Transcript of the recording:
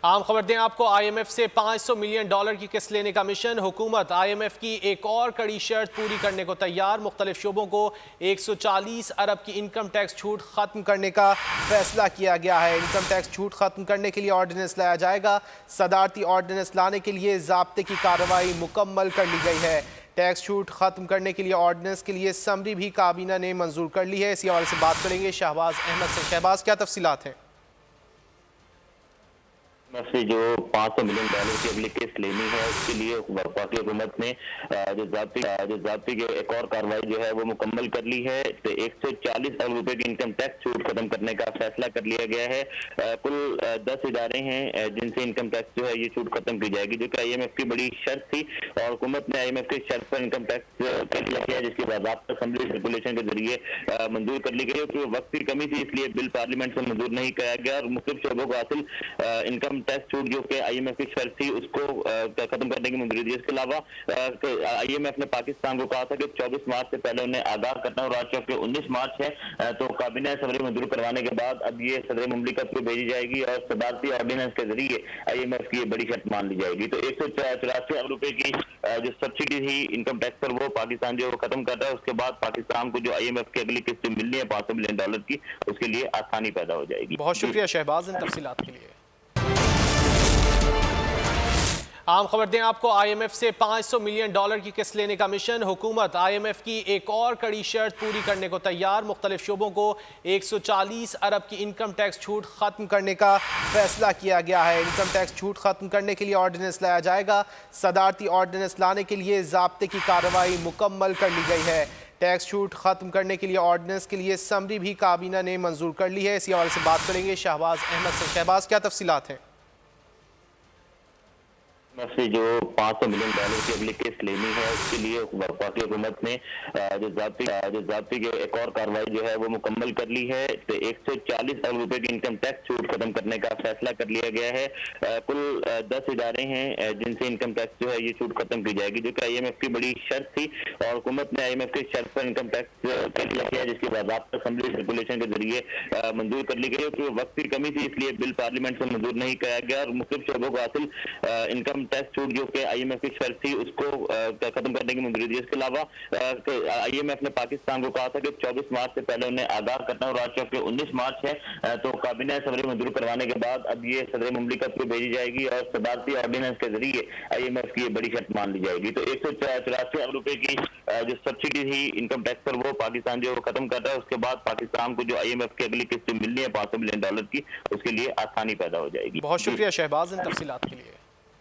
आम खबर दें आपको, IMF से $500 मिलियन की किस्त लेने का मिशन। हुकूमत IMF की एक और कड़ी शर्त पूरी करने को तैयार। मुख्तलिफ शोबों को 140 अरब की इनकम टैक्स छूट खत्म करने का फैसला किया गया है। इनकम टैक्स छूट खत्म करने के लिए ऑर्डिनेंस लाया जाएगा। सदारती ऑर्डिनेंस लाने के लिए ज़ाब्ते की कार्रवाई मुकम्मल कर ली गई है। टैक्स छूट खत्म करने के लिए ऑर्डिनेंस के लिए समरी भी काबीना ने मंजूर कर ली है। इसी हवाले से बात करेंगे शहबाज अहमद से। शहबाज, क्या तफसीलात हैं? से जो $500 मिलियन की अगली किस्त लेनी है, उसके लिए वफाकी हुकूमत ने जो ज़ाब्ती की एक और कार्रवाई जो है वो मुकम्मल कर ली है। तो 140 अरब रुपए की इनकम टैक्स छूट खत्म करने का फैसला कर लिया गया है। कुल 10 इदारे हैं जिनसे इनकम टैक्स जो है ये छूट खत्म की जाएगी, जो कि IMF की बड़ी शर्त थी और हुकूमत ने IMF की शर्त पर इनकम टैक्स कर लिया गया, जिसकी बाज़ाब्ता असेंबली सर्कुलेशन के जरिए मंजूर कर ली गई। क्योंकि वक्त की कमी थी, इसलिए बिल पार्लियामेंट से मंजूर नहीं कराया गया और मुख्तलिफ शोबों को हासिल इनकम टैक्स छूट जो कि IMF की शर्त थी उसको खत्म करने की मंजूरी दी। इसके अलावा IMF ने पाकिस्तान को कहा था कि 24 मार्च से पहले उन्हें आगाह करना, और आज चूंकि 19 मार्च है तो काबीना असम्बली मंजूर करवाने के बाद अब ये सदर मुमलिकत को भेजी जाएगी और सदारती ऑर्डिनेंस के जरिए IMF की बड़ी शर्त मान ली जाएगी। तो 184 अरब रुपए की जो सब्सिडी थी इनकम टैक्स पर वो पाकिस्तान जो खत्म कर रहा है। उसके बाद पाकिस्तान को जो IMF की अगली किस्त मिलनी है $500 मिलियन की, उसके लिए आसानी पैदा हो जाएगी। बहुत शुक्रिया शहबाज इन तफसीलात के लिए। आम खबर दें आपको, IMF से $500 मिलियन की किस्त लेने का मिशन। हुकूमत IMF की एक और कड़ी शर्त पूरी करने को तैयार। मुख्तलिफ शोबों को 140 अरब की इनकम टैक्स छूट खत्म करने का फैसला किया गया है। इनकम टैक्स छूट खत्म करने के लिए ऑर्डिनेंस लाया जाएगा। सदारती ऑर्डिनेंस लाने के लिए ज़ाब्ते की कार्रवाई मुकम्मल कर ली गई है। टैक्स छूट खत्म करने के लिए ऑर्डिनेंस के लिए समरी भी काबीना ने मंजूर कर ली है। इसी हवाले से बात करेंगे शहबाज अहमद से। शहबाज, क्या तफसीलात हैं? से जो $500 मिलियन की अगली किस्त लेनी है, उसके लिए वफाकी हुकूमत ने जो ज़ाब्ती की एक और कार्रवाई जो है वो मुकम्मल कर ली है। तो 140 अरब रुपए की इनकम टैक्स छूट खत्म करने का फैसला कर लिया गया है। कुल 10 इदारे हैं जिनसे इनकम टैक्स जो है ये छूट खत्म की जाएगी, जो कि IMF की बड़ी शर्त थी और हुकूमत ने IMF की शर्त पर इनकम टैक्स कर लिया गया, जिसकी बाज़ाब्ता असेंबली सर्कुलेशन के जरिए मंजूर कर ली गई। क्योंकि वक्त की कमी थी, इसलिए बिल पार्लियामेंट से मंजूर नहीं कराया गया और मुख्तलिफ शोबों को हासिल इनकम टैक्स छूट जो कि IMF की शर्त थी उसको खत्म करने की मंजूरी दी। इसके अलावा IMF ने पाकिस्तान को कहा था कि 24 मार्च से पहले उन्हें आगाह करना, और आज चूंकि 19 मार्च है तो काबीना असम्बली मंजूर करवाने के बाद अब ये सदर मुमलिकत को भेजी जाएगी और सदारती ऑर्डिनेंस के जरिए IMF की बड़ी शर्त मान ली जाएगी। तो 184 अरब रुपए की जो सब्सिडी थी इनकम टैक्स पर वो पाकिस्तान जो खत्म कर रहा है। उसके बाद पाकिस्तान को जो IMF की अगली किस्त मिलनी है $500 मिलियन की, उसके लिए आसानी पैदा हो जाएगी। बहुत शुक्रिया शहबाज इन तफसीलात के लिए।